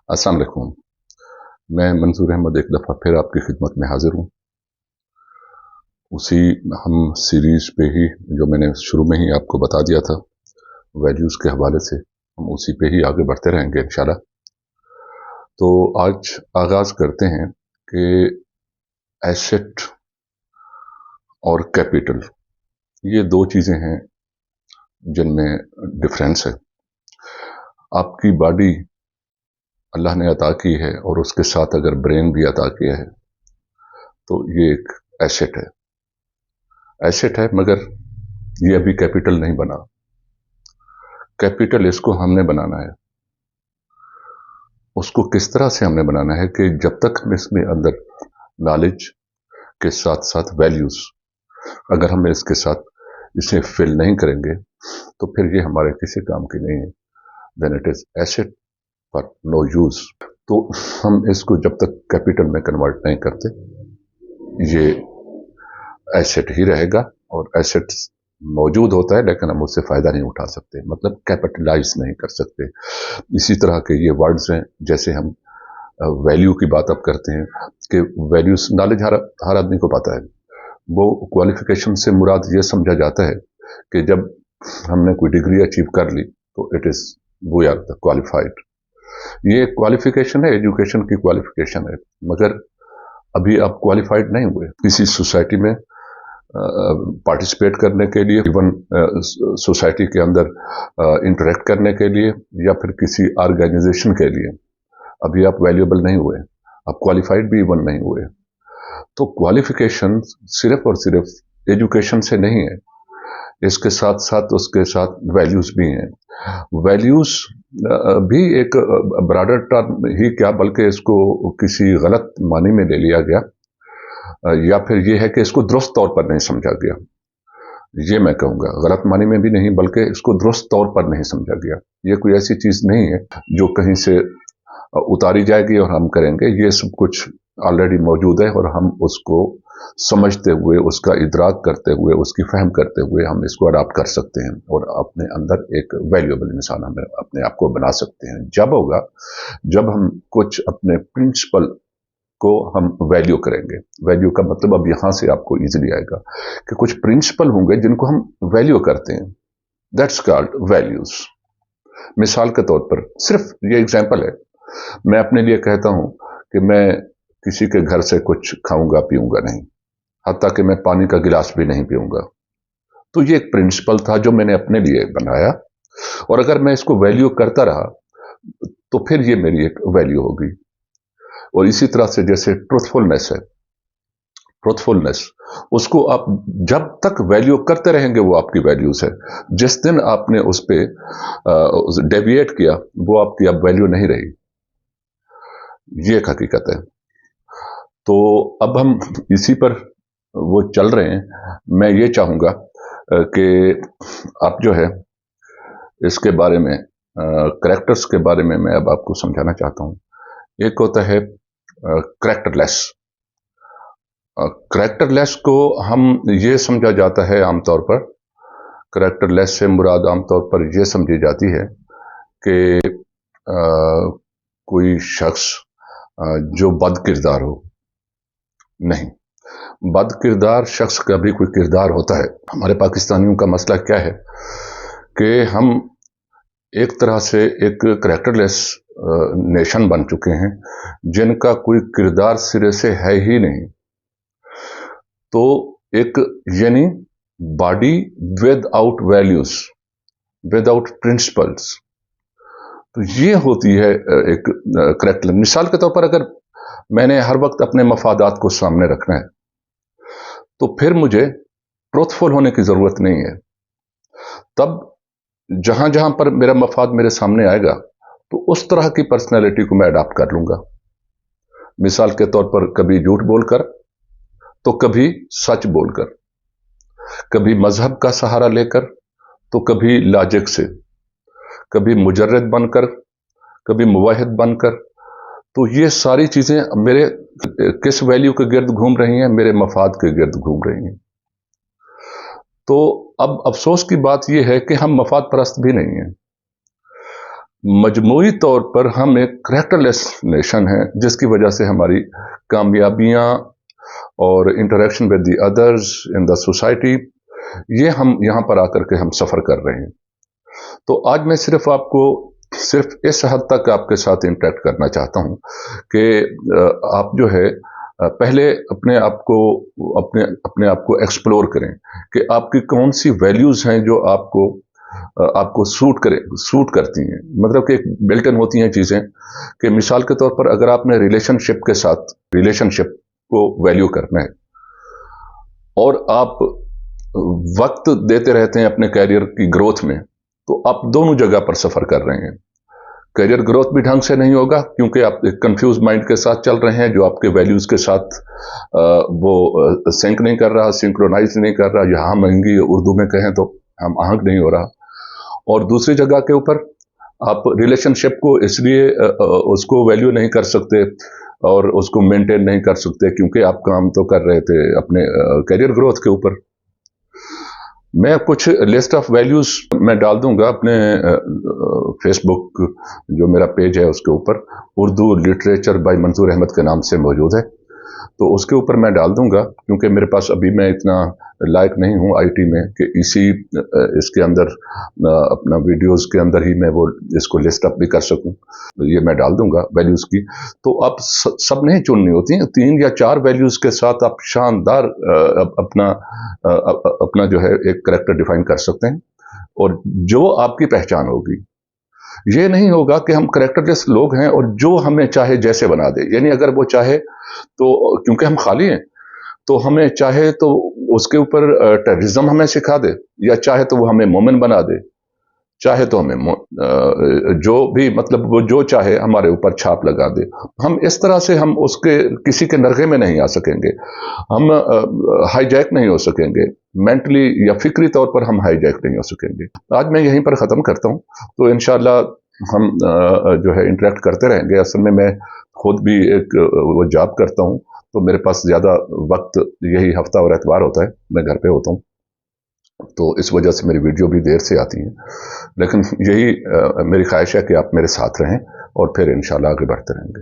अस्सलाम वालेकुम। मैं मंजूर अहमद एक दफ़ा फिर आपकी खिदमत में हाजिर हूँ। उसी हम सीरीज पे ही जो मैंने शुरू में ही आपको बता दिया था वैल्यूज़ के हवाले से, हम उसी पे ही आगे बढ़ते रहेंगे इंशाल्लाह। तो आज आगाज़ करते हैं कि एसेट और कैपिटल, ये दो चीज़ें हैं जिनमें डिफरेंस है। आपकी बॉडी अल्लाह ने अता की है और उसके साथ अगर ब्रेन भी अता किया है तो ये एक एसेट है, मगर ये अभी कैपिटल नहीं बना। कैपिटल इसको हमने बनाना है। उसको किस तरह से हमने बनाना है कि जब तक हम इसमें अंदर नॉलेज के साथ साथ वैल्यूज, अगर हम इसके साथ इसे फिल नहीं करेंगे तो फिर ये हमारे किसी काम की नहीं है। Then it is asset but no use. तो हम इसको जब तक कैपिटल में कन्वर्ट नहीं करते ये एसेट ही रहेगा, और एसेट मौजूद होता है लेकिन हम उससे फायदा नहीं उठा सकते, मतलब कैपिटलाइज नहीं कर सकते। इसी तरह के ये वर्ड्स हैं, जैसे हम वैल्यू की बात अब करते हैं कि वैल्यूज नॉलेज हर आदमी को पता है। वो क्वालिफिकेशन से मुराद ये समझा जाता है कि जब हमने कोई डिग्री अचीव कर ली तो it is we are the qualified. ये क्वालिफिकेशन है, एजुकेशन की क्वालिफिकेशन है, मगर अभी आप क्वालिफाइड नहीं हुए किसी सोसाइटी में पार्टिसिपेट करने के लिए, इवन सोसाइटी के अंदर इंटरेक्ट करने के लिए, या फिर किसी ऑर्गेनाइजेशन के लिए अभी आप वैल्यूएबल नहीं हुए, आप क्वालिफाइड भी इवन नहीं हुए। तो क्वालिफिकेशन सिर्फ और सिर्फ एजुकेशन से नहीं है, इसके साथ साथ उसके साथ वैल्यूज भी हैं। वैल्यूज भी एक ब्रॉडर टर्म ही क्या, बल्कि इसको किसी गलत मानी में ले लिया गया, या फिर ये है कि इसको दुरुस्त तौर पर नहीं समझा गया। ये मैं कहूँगा गलत मानी में भी नहीं, बल्कि इसको दुरुस्त तौर पर नहीं समझा गया। ये कोई ऐसी चीज़ नहीं है जो कहीं से उतारी जाएगी और हम करेंगे। ये सब कुछ ऑलरेडी मौजूद है और हम उसको समझते हुए, उसका इदराक करते हुए, उसकी फहम करते हुए हम इसको अडॉप्ट कर सकते हैं और अपने अंदर एक वैल्यूएबल इंसान हमें अपने आप को बना सकते हैं। जब होगा जब हम कुछ अपने प्रिंसिपल को हम वैल्यू करेंगे। वैल्यू का मतलब अब यहां से आपको इजीली आएगा कि कुछ प्रिंसिपल होंगे जिनको हम वैल्यू करते हैं, दैट्स कॉल्ड वैल्यूज। मिसाल के तौर पर, सिर्फ ये एग्जांपल है, मैं अपने लिए कहता हूं कि मैं किसी के घर से कुछ खाऊंगा पीऊंगा नहीं, हत्ता कि मैं पानी का गिलास भी नहीं पीऊंगा। तो ये एक प्रिंसिपल था जो मैंने अपने लिए बनाया, और अगर मैं इसको वैल्यू करता रहा तो फिर ये मेरी एक वैल्यू होगी। और इसी तरह से जैसे ट्रूथफुलनेस है, ट्रूथफुलनेस उसको आप जब तक वैल्यू करते रहेंगे वो आपकी वैल्यूज है। जिस दिन आपने उस पर डेविएट किया वो आपकी अब वैल्यू नहीं रही। ये एक हकीकत है। तो अब हम इसी पर वो चल रहे हैं। मैं ये चाहूंगा कि आप जो है इसके बारे में, करैक्टर्स के बारे में मैं अब आपको समझाना चाहता हूं। एक होता है करैक्टरलेस। करैक्टरलेस को हम ये समझा जाता है आमतौर पर, करैक्टरलेस से मुराद आमतौर पर यह समझी जाती है कि कोई शख्स जो बद किरदार हो। नहीं, बद किरदार शख्स का भी कोई किरदार होता है। हमारे पाकिस्तानियों का मसला क्या है कि हम एक तरह से एक करैक्टरलेस नेशन बन चुके हैं जिनका कोई किरदार सिरे से है ही नहीं। तो एक यानी body without values, without principles, तो ये होती है एक करैक्टर। मिसाल के तौर पर अगर मैंने हर वक्त अपने मफादात को सामने रखना है तो फिर मुझे ट्रूथफुल होने की जरूरत नहीं है। तब जहां जहां पर मेरा मफाद मेरे सामने आएगा तो उस तरह की पर्सनैलिटी को मैं अडॉप्ट कर लूंगा। मिसाल के तौर पर कभी झूठ बोलकर तो कभी सच बोलकर, कभी मजहब का सहारा लेकर तो कभी लॉजिक से, कभी मुजर्रद बनकर, कभी मुवाहिद बनकर। तो ये सारी चीजें मेरे किस वैल्यू के गिर्द घूम रही हैं? मेरे मफाद के गिर्द घूम रही हैं। तो अब अफसोस की बात यह है कि हम मफाद परस्त भी नहीं हैं। मजमूई तौर पर हम एक करेक्टरलेस नेशन हैं, जिसकी वजह से हमारी कामयाबियां और interaction with the others in the society, ये हम यहाँ पर आकर के हम सफ़र कर रहे हैं। तो आज मैं सिर्फ इस हद तक आपके साथ इंटरेक्ट करना चाहता हूँ कि आप जो है पहले अपने आप को एक्सप्लोर करें कि आपकी कौन सी वैल्यूज़ हैं जो आपको सूट करती हैं। मतलब कि एक बिल्ट इन होती हैं चीज़ें कि मिसाल के तौर पर अगर आपने रिलेशनशिप को वैल्यू करना है और आप वक्त देते रहते हैं अपने कैरियर की ग्रोथ में, तो आप दोनों जगह पर सफ़र कर रहे हैं। कैरियर ग्रोथ भी ढंग से नहीं होगा क्योंकि आप एक कंफ्यूज माइंड के साथ चल रहे हैं जो आपके वैल्यूज़ के साथ वो सिंक नहीं कर रहा, सिंक्रोनाइज नहीं कर रहा, या हम महंगी उर्दू में कहें तो हम आहंग नहीं हो रहा। और दूसरी जगह के ऊपर आप रिलेशनशिप को इसलिए उसको वैल्यू नहीं कर सकते और उसको मेंटेन नहीं कर सकते क्योंकि आप काम तो कर रहे थे अपने कैरियर ग्रोथ के ऊपर। मैं कुछ लिस्ट ऑफ वैल्यूज मैं डाल दूंगा अपने फेसबुक जो मेरा पेज है उसके ऊपर, उर्दू लिटरेचर बाय मंजूर अहमद के नाम से मौजूद है, तो उसके ऊपर मैं डाल दूंगा क्योंकि मेरे पास अभी मैं इतना लायक नहीं हूं आईटी में कि इसके अंदर अपना वीडियोस के अंदर ही मैं वो इसको लिस्ट अप भी कर सकूं। ये मैं डाल दूंगा वैल्यूज की। तो आप सब नहीं चुननी होती हैं, 3 या 4 वैल्यूज के साथ आप शानदार अपना जो है एक कैरेक्टर डिफाइन कर सकते हैं और जो आपकी पहचान होगी। ये नहीं होगा कि हम कैरेक्टरलेस लोग हैं और जो हमें चाहे जैसे बना दे, यानी अगर वो चाहे तो क्योंकि हम खाली हैं तो हमें चाहे तो उसके ऊपर टेररिज्म हमें सिखा दे, या चाहे तो वो हमें मोमिन बना दे, चाहे तो हमें जो भी मतलब वो जो चाहे हमारे ऊपर छाप लगा दे। हम इस तरह से हम उसके किसी के नरगे में नहीं आ सकेंगे, हम हाईजैक नहीं हो सकेंगे, मेंटली या फिक्री तौर पर हम हाईजैक नहीं हो सकेंगे। आज मैं यहीं पर ख़त्म करता हूँ, तो इंशाल्लाह हम जो है इंटरेक्ट करते रहेंगे। असल में मैं खुद भी एक वो जॉब करता हूँ तो मेरे पास ज़्यादा वक्त यही हफ्ता और एतवार होता है, मैं घर पे होता हूँ, तो इस वजह से मेरी वीडियो भी देर से आती है। लेकिन यही मेरी ख्वाहिश है कि आप मेरे साथ रहें और फिर इंशाल्लाह आगे बढ़ते रहेंगे।